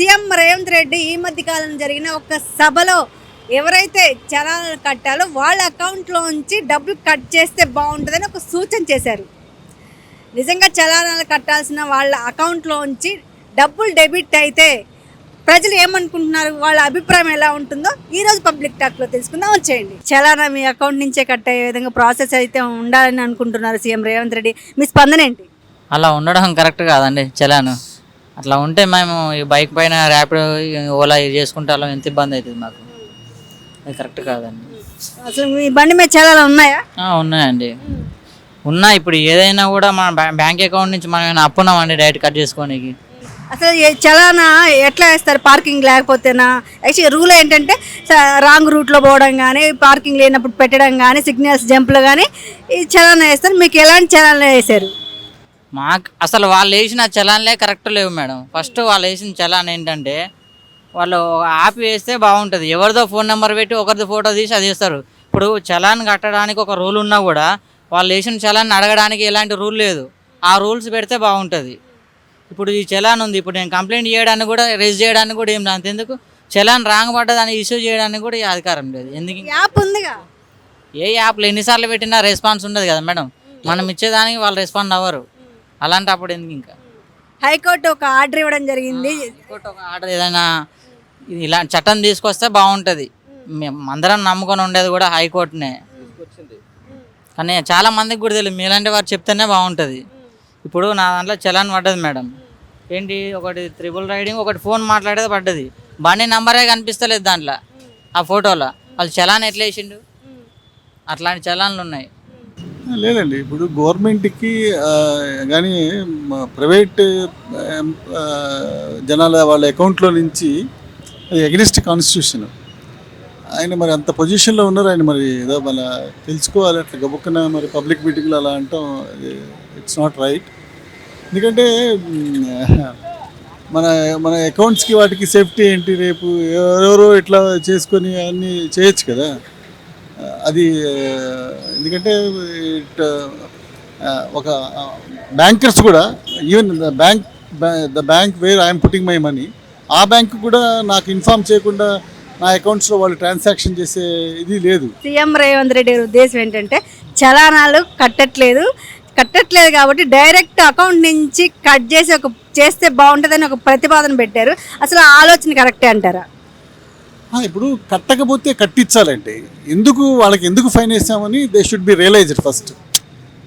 CM Revanth Reddy ఈ మధ్య కాలం జరిగిన ఒక సభలో ఎవరైతే చలానాలు కట్టాలో వాళ్ళ అకౌంట్లోంచి డబ్బులు కట్ చేస్తే బాగుంటుందని ఒక సూచన చేశారు. నిజంగా చలానాలు కట్టాల్సిన వాళ్ళ అకౌంట్లోంచి డబ్బులు డెబిట్ అయితే ప్రజలు ఏమనుకుంటున్నారు, వాళ్ళ అభిప్రాయం ఎలా ఉంటుందో ఈరోజు పబ్లిక్ టాక్లో తెలుసుకుందాం. వచ్చేయండి. చలానా మీ అకౌంట్ నుంచే కట్ అయ్యే విధంగా ప్రాసెస్ అయితే ఉండాలని అనుకుంటున్నారు సీఎం రేవంత్ రెడ్డి. మీ స్పందన ఏంటి? అలా ఉండడం కరెక్ట్ కాదండి. చలాను అట్లా ఉంటే మేము ఈ బైక్ పైన ర్యాపిడో ఓలా ఇది చేసుకుంటే అలా ఎంత ఇబ్బంది అవుతుంది మాకు. అది కరెక్ట్ కాదండి. అసలు మీ బండి మీద చలానా ఉన్నాయా? ఉన్నాయండి, ఉన్నా. ఇప్పుడు ఏదైనా కూడా మన బ్యాంక్ అకౌంట్ నుంచి మనం ఏమైనా అప్పున్నామండి డైరెక్ట్ కట్ చేసుకోనికి. అసలు చలానా ఎట్లా వేస్తారు? పార్కింగ్ లేకపోతేనా? యాక్చువల్లీ రూల్ ఏంటంటే రాంగ్ రూట్లో పోవడం కానీ, పార్కింగ్ లేనప్పుడు పెట్టడం కానీ, సిగ్నల్స్ జంప్లు కానీ ఈ చలానా వేస్తారు. మీకు ఎలాంటి చలానా వేశారు? మాకు అసలు వాళ్ళు వేసిన చలాన్లే కరెక్ట్ లేవు మేడం. ఫస్ట్ వాళ్ళు వేసిన చలాన్ ఏంటంటే వాళ్ళు ఆపి వేస్తే బాగుంటుంది. ఎవరిదో ఫోన్ నెంబర్ పెట్టి ఒకరిది ఫోటో తీసి అది వేస్తారు. ఇప్పుడు చలాన్ కట్టడానికి ఒక రూల్ ఉన్నా కూడా వాళ్ళు వేసిన చలాన్ని అడగడానికి ఎలాంటి రూల్ లేదు. ఆ రూల్స్ పెడితే బాగుంటుంది. ఇప్పుడు ఈ చలాన్ ఉంది, ఇప్పుడు నేను కంప్లైంట్ చేయడానికి కూడా రేజ్ చేయడానికి కూడా ఏం అంతెందుకు, చలాన్ రాంగ్ పడ్డదని ఇష్యూ చేయడానికి కూడా ఈ అధికారం లేదు. ఎందుకు? యాప్ ఉందిగా. ఏ యాప్లో ఎన్నిసార్లు పెట్టినా రెస్పాన్స్ ఉండదు కదా మేడం. మనం ఇచ్చేదానికి వాళ్ళు రెస్పాండ్ అవ్వరు. అలాంటప్పుడు ఎందుకు? ఇంకా హైకోర్టు ఒక ఆర్డర్ ఇవ్వడం జరిగింది. హైకోర్టు ఒక ఆర్డర్ ఏదైనా ఇలా చట్టం తీసుకొస్తే బాగుంటుంది. మేము అందరం నమ్ముకొని ఉండేది కూడా హైకోర్టునే. కానీ చాలా మందికి కూడా తెలియదు. మీలాంటి వారు చెప్తేనే బాగుంటుంది. ఇప్పుడు నా దాంట్లో చలాన్ పడ్డది మేడం. ఏంటి, ఒకటి త్రిబుల్ రైడింగ్, ఒకటి ఫోన్ మాట్లాడేది పడ్డది. బండి నెంబరే కనిపిస్తలేదు దాంట్లో, ఆ ఫోటోలో. వాళ్ళు చలాన్ ఎట్లా వేసిండు? అట్లాంటి చలాన్లు ఉన్నాయి. లేదండి, ఇప్పుడు గవర్నమెంట్కి కానీ ప్రైవేట్ జనాల వాళ్ళ అకౌంట్లో నుంచి అది అగెనిస్ట్ కాన్స్టిట్యూషన్. ఆయన మరి అంత పొజిషన్లో ఉన్నారు. ఆయన మరి ఏదో మన తెలుసుకోవాలి. అట్లా గబుక్కున మరి పబ్లిక్ మీటింగ్లో అలా అంటాం ఇట్స్ నాట్ రైట్. ఎందుకంటే మన మన అకౌంట్స్కి వాటికి సేఫ్టీ ఏంటి? రేపు ఎవరెవరో ఇట్లా చేసుకొని అన్నీ చేయొచ్చు కదా. అది ఎందుకంటే ఒక బ్యాంకర్స్ కూడా, even the bank where I'm putting my money, ఆ బ్యాంక్ కూడా నాకు ఇన్ఫార్మ్ చేయకుండా నా అకౌంట్స్లో వాళ్ళు ట్రాన్సాక్షన్ చేసే ఇది లేదు. సీఎం రేవంత్ రెడ్డి ఉద్దేశం ఏంటంటే చలానాలు కట్టట్లేదు కాబట్టి డైరెక్ట్ అకౌంట్ నుంచి కట్ చేసి చేస్తే బాగుంటుందని ఒక ప్రతిపాదన పెట్టారు. అసలు ఆ ఆలోచన కరెక్టే అంటారా? ఇప్పుడు కట్టకపోతే కట్టించాలంటే వాళ్ళకి ఎందుకు ఫైన్ వేసామని they should be realised first.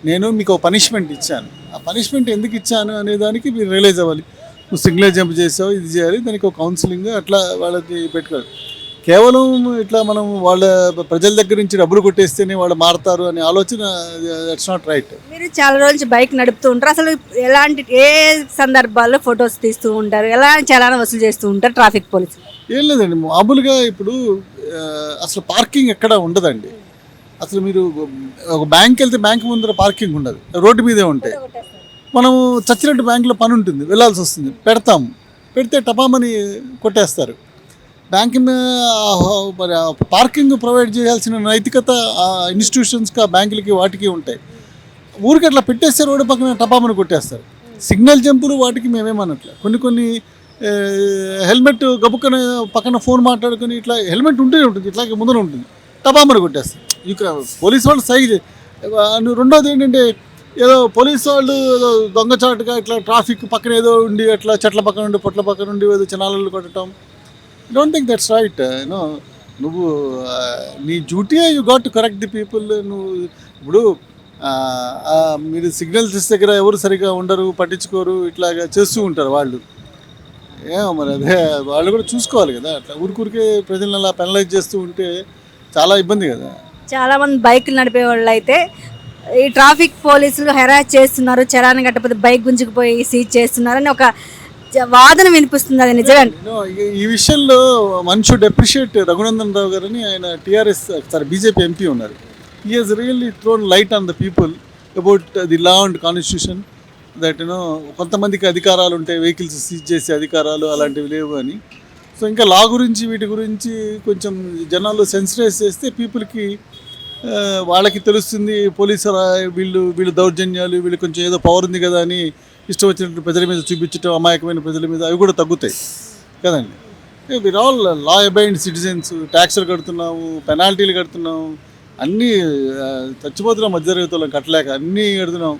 నేను మీకు ఒక పనిష్మెంట్ ఇచ్చాను, ఆ పనిష్మెంట్ ఎందుకు ఇచ్చాను అనే దానికి మీరు రియలైజ్ అవ్వాలి. నువ్వు సిగ్నల్ జంప్ చేసావు, ఇది చేయాలి, దానికి ఒక కౌన్సిలింగ్ అట్లా వాళ్ళకి పెట్టుకోవాలి. కేవలం ఇట్లా మనం వాళ్ళ ప్రజల దగ్గర నుంచి డబ్బులు కొట్టేస్తేనే వాళ్ళు మారుతారు అనే ఆలోచన దట్స్ నాట్ రైట్. మీరు చాలా రోజులు బైక్ నడుపుతూ ఉంటారు. అసలు ఏ సందర్భాల్లో ఫొటోస్ తీస్తూ ఉంటారు? ఎలాంటి చలానా వసూలు చేస్తూ ఉంటారు ట్రాఫిక్ పోలీసులు? ఏం లేదండి, మామూలుగా ఇప్పుడు అసలు పార్కింగ్ ఎక్కడ ఉండదండి. అసలు మీరు ఒక బ్యాంక్ వెళ్తే బ్యాంక్ ముందర పార్కింగ్ ఉండదు, రోడ్డు మీదే ఉంటాయి. మనము చచ్చినట్టు బ్యాంకులో పని ఉంటుంది, వెళ్ళాల్సి వస్తుంది, పెడితే టపామని కొట్టేస్తారు. బ్యాంక్ మరి పార్కింగ్ ప్రొవైడ్ చేయాల్సిన నైతికత ఆ ఇన్స్టిట్యూషన్స్కి, ఆ బ్యాంకులకి, వాటికి ఉంటాయి. ఊరికి అట్లా పెట్టేస్తే రోడ్డు పక్కన టపామని కొట్టేస్తారు. సిగ్నల్ జంపులు వాటికి మేమేమన్నట్లే. కొన్ని హెల్మెట్ గబుక్కన పక్కన ఫోన్ మాట్లాడుకొని ఇట్లా హెల్మెట్ ఉంటూనే ఉంటుంది, ఇట్లా ముందర ఉంటుంది, టపామని కొట్టేస్తారు. ఇక పోలీసు వాళ్ళు సైజ్. రెండోది ఏంటంటే, ఏదో పోలీసు వాళ్ళు ఏదో దొంగచాటుగా ఇట్లా ట్రాఫిక్ పక్కన ఏదో ఉండి అట్లా చెట్ల పక్కన ఉండి పొట్ల పక్కన ఉండి ఏదో చిన్నాళ్ళు కొట్టడం, డోంట్ థింక్ దట్స్ రైట్. నువ్వు నీ duty you got to correct the people. నువ్వు ఇప్పుడు మీరు సిగ్నల్స్ దగ్గర ఎవరు సరిగా ఉండరు, పట్టించుకోరు, ఇట్లాగా చేస్తూ ఉంటారు వాళ్ళు. మరి అదే వాళ్ళు కూడా చూసుకోవాలి కదా. అట్లా ఊరికే ప్రజలను అలా పెనలైజ్ చేస్తూ ఉంటే చాలా ఇబ్బంది కదా. చాలామంది బైకులు నడిపే వాళ్ళు అయితే ఈ ట్రాఫిక్ పోలీసులు హెరాస్ చేస్తున్నారు, చలానా కట్టకపోతే బైక్ గుంజుకుపోయి సీజ్ చేస్తున్నారని ఒక వాదన వినిపిస్తుంది. అది నిజంగా ఈ విషయంలో one should appreciate Raghunandan Rao గారని. ఆయన టీఆర్ఎస్ బీజేపీ ఎంపీ ఉన్నారు. He has really thrown light on the people about the law and constitution. That కొంతమందికి అధికారాలు ఉంటాయి, వెహికల్స్ సీజ్ చేసే అధికారాలు అలాంటివి లేవు అని. సో ఇంకా లా గురించి వీటి గురించి కొంచెం జనాలు సెన్సిటైజ్ చేస్తే పీపుల్కి వాళ్ళకి తెలుస్తుంది. పోలీసు వీళ్ళు దౌర్జన్యాలు, వీళ్ళు కొంచెం ఏదో పవర్ ఉంది కదా అని ఇష్టం వచ్చినట్టు ప్రజల మీద చూపించడం, అమాయకమైన ప్రజల మీద, అవి కూడా తగ్గుతాయి. కదండి. విర్ ఆల్ లా అబైడ్ సిటిజన్స్, ట్యాక్స్లు కడుతున్నాము, పెనాల్టీలు కడుతున్నాము, అన్నీ చచ్చిపోతున్నాం మధ్యతరగతులు కట్టలేక అన్నీ కడుతున్నాం.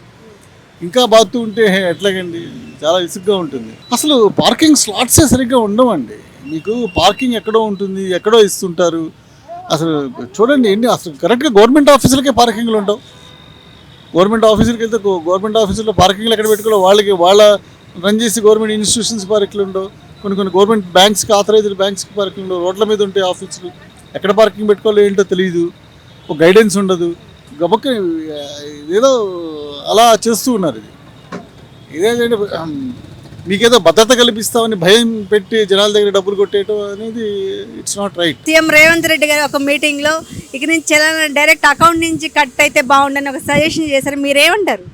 ఇంకా బాగుతూ ఉంటే ఎట్లాగండి, చాలా విసుగ్గా ఉంటుంది. అసలు పార్కింగ్ స్లాట్సే సరిగ్గా ఉండవండి. మీకు పార్కింగ్ ఎక్కడో ఉంటుంది, ఎక్కడో ఇస్తుంటారు. అసలు చూడండి అసలు కరెక్ట్గా గవర్నమెంట్ ఆఫీసులకే పార్కింగ్లు ఉండవు. గవర్నమెంట్ ఆఫీసులకి వెళ్తే గవర్నమెంట్ ఆఫీసుల్లో పార్కింగ్లు ఎక్కడ పెట్టుకోవాలి, వాళ్ళ రన్ చేసి గవర్నమెంట్ ఇన్స్టిట్యూషన్స్ పార్కింగ్లు ఉండవు. కొన్ని గవర్నమెంట్ బ్యాంక్స్కి ఆథరైజ్డ్ బ్యాంక్స్కి పార్కింగ్ ఉండవు. రోడ్ల మీద ఉంటాయి ఆఫీసులు, ఎక్కడ పార్కింగ్ పెట్టుకోవాలో ఏంటో తెలియదు, ఒక గైడెన్స్ ఉండదు. గబక్క ఏదో అలా చేస్తూ ఉన్నారు. ఇదేంటంటే మీకేదో భద్రత కల్పిస్తామని భయం పెట్టి జనాల దగ్గర డబ్బులు కొట్టేయటం అనేది it's not right. CM Revanth Reddy గారు ఒక మీటింగ్లో ఇక నుంచి చలాన్ డైరెక్ట్ అకౌంట్ నుంచి కట్ అయితే బాగుండని ఒక సజెషన్ చేశారు. మీరేమంటారు?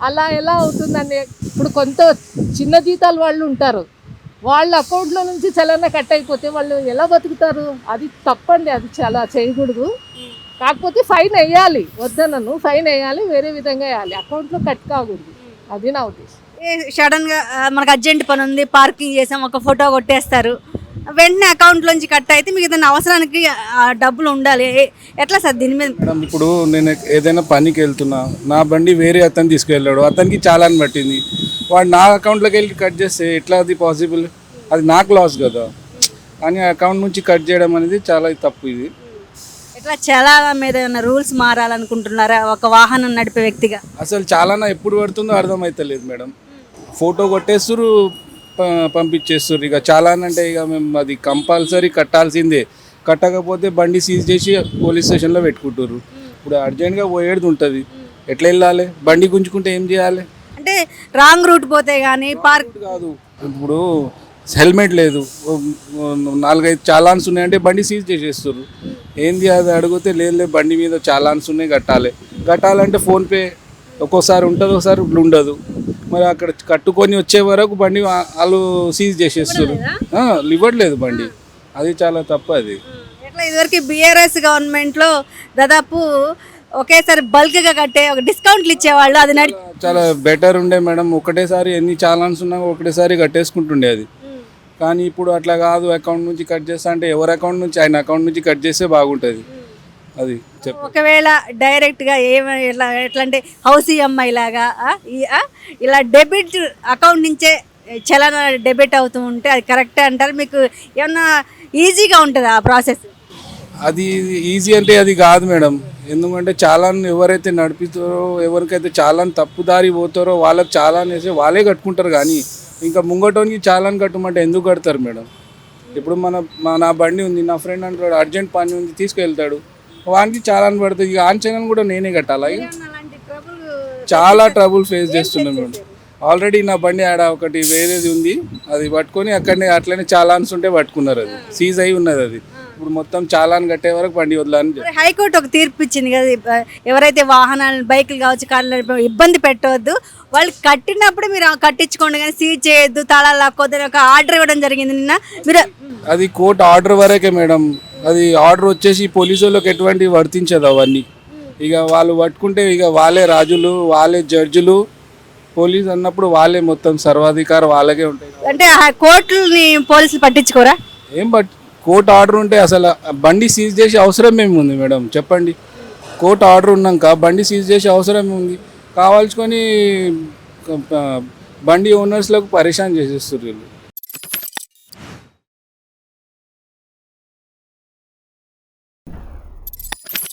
అలా ఎలా అవుతుందండి? ఇప్పుడు కొంత చిన్న జీతాలు వాళ్ళు ఉంటారు, వాళ్ళ అకౌంట్లో నుంచి చలానా కట్ అయిపోతే వాళ్ళు ఎలా బతుకుతారు? అది తప్పండి, అది చాలా చేయకూడదు. కాకపోతే ఫైన్ వేయాలి, వద్దనను, ఫైన్ వేయాలి, వేరే విధంగా వేయాలి, అకౌంట్లో కట్ కాకూడదు. అది నా ఉద్దేశం. సడన్గా మనకు అర్జెంట్ పని ఉంది, పార్కింగ్ చేసాం, ఒక ఫోటో కొట్టేస్తారు, వెంటనే అకౌంట్లోంచి కట్ అయితే మీకు ఏదైనా అవసరానికి ఆ డబ్బులు ఉండాలి. ఎట్లా సార్ దీని మీద? మేడం, ఇప్పుడు నేను ఏదైనా పనికి వెళ్తున్నా, నా బండి వేరే అతను తీసుకెళ్ళాడు, అతనికి చాలాని పట్టింది, వాడు నా అకౌంట్లోకి వెళ్ళి కట్ చేస్తే ఎట్లా అది పాసిబుల్? అది నాకు లాస్ కదా. కానీ అకౌంట్ నుంచి కట్ చేయడం అనేది చాలా తప్పు. ఇది ఇట్లా చాలా మీద ఏమైనా రూల్స్ మారాలనుకుంటున్నారా ఒక వాహనం నడిపే వ్యక్తిగా? అసలు చాలానా ఎప్పుడు పడుతుందో అర్థమవుతలేదు మేడం. ఫోటో కొట్టేస్తారు, పంపించేస్తారు. ఇక చాలానంటే ఇక మేము అది కంపల్సరీ కట్టాల్సిందే. కట్టకపోతే బండి సీజ్ చేసి పోలీస్ స్టేషన్లో పెట్టుకుంటారు. ఇప్పుడు అర్జెంట్గా పోయేది ఉంటుంది, ఎట్లా వెళ్ళాలి? బండి గుంజుకుంటే ఏం చేయాలి? అంటే రాంగ్ రూట్ పోతే కానీ పార్క్ కాదు. ఇప్పుడు హెల్మెట్ లేదు, 4-5 చాలాన్స్ ఉన్నాయంటే బండి సీజ్ చేసేస్తారు. ఏంది అది అడిగితే లేదు బండి మీద చాలాన్స్ ఉన్నాయి, కట్టాలంటే ఫోన్పే ఒక్కోసారి ఉంటుంది, ఒకసారి ఉండదు. మరి అక్కడ కట్టుకొని వచ్చే వరకు బండి వాళ్ళు సీజ్ చేసేస్తారు, ఇవ్వట్లేదు బండి. అది చాలా తప్పు. అది ఎట్లా ఇదివరకు బీఆర్ఎస్ గవర్నమెంట్లో దాదాపు ఒకేసారి బల్క్గా కట్టే ఒక డిస్కౌంట్లు ఇచ్చేవాళ్ళు, అది చాలా బెటర్ ఉండే మేడం. ఒకటేసారి ఎన్ని చాలాన్స్ ఉన్నా ఒకటేసారి కట్టేసుకుంటుండే అది. కానీ ఇప్పుడు అట్లా కాదు, అకౌంట్ నుంచి కట్ చేస్తా అంటే ఎవరి అకౌంట్ నుంచి ఆయన అకౌంట్ నుంచి కట్ చేస్తే బాగుంటుంది. అది ఒకవేళ డైరెక్ట్గా ఎట్లా అంటే హౌస్ ఈఎంఐ లాగా ఇలా డెబిట్ అకౌంట్ నుంచే చలానా డెబిట్ అవుతూ ఉంటే అది కరెక్టే అంటారు? మీకు ఏమన్నా ఈజీగా ఉంటుంది ఆ ప్రాసెస్? అది ఈజీ అంటే అది కాదు మేడం. ఎందుకంటే చాలాన్ ఎవరైతే నడిపిస్తారో, ఎవరికైతే చాలాన్ తప్పుదారి పోతారో వాళ్ళకి చాలాన్ వేసి వాళ్ళే కట్టుకుంటారు. కానీ ఇంకా ముంగటోనికి చాలాన్ కట్టమంటే ఎందుకు కడతారు మేడం? ఇప్పుడు నా బండి ఉంది, నా ఫ్రెండ్ అంటాడు అర్జెంట్ పని ఉంది తీసుకెళ్తాడు, వానికి చాలాన్ పడుతుంది. ఇక ఆన్చైన్ కూడా నేనే కట్టాలా? చాలా ట్రబుల్ ఫేస్ చేస్తున్నాను మేడం. ఆల్రెడీ నా బండి ఆడ ఒకటి వేరేది ఉంది, అది పట్టుకొని అట్లనే చాలాన్స్ ఉంటే పట్టుకున్నారు, అది సీజ్ అయి ఉన్నది. అది ఇప్పుడు మొత్తం చాలాన్ కట్టే వరకు బండి వదలని హైకోర్టు ఒక తీర్పు ఇచ్చింది కదా, ఎవరైతే వాహనాలు బైకులు కావచ్చు కార్లు ఇబ్బంది పెట్టవద్దు, వాళ్ళు కట్టినప్పుడు మీరు కట్టించుకోండి కానీ సీజ్ చేయొద్దు, తాళాలు లాక్కోద్దని ఒక ఆర్డర్ ఇవ్వడం జరిగింది నిన్న. మీరు అది కోర్టు ఆర్డర్ వరకే మేడం. అది ఆర్డర్ వచ్చేసి పోలీసు వాళ్ళకి ఎటువంటి వర్తించదు అవన్నీ. ఇక వాళ్ళు పట్టుకుంటే ఇక వాళ్ళే రాజులు, వాళ్ళే జడ్జిలు. పోలీస్ అన్నప్పుడు వాళ్ళే మొత్తం సర్వాధికారం వాళ్ళకే ఉంటాయి. అంటే కోర్టుని పోలీసులు పట్టించుకోరా? కోర్టు ఆర్డర్ ఉంటే అసలు బండి సీజ్ చేసే అవసరం ఏముంది మేడం చెప్పండి? కోర్టు ఆర్డర్ ఉన్నాక బండి సీజ్ చేసే అవసరం ఉంది? కావాల్సుకొని బండి ఓనర్స్లకు పరేషాన్ చేసేస్తారు వీళ్ళు.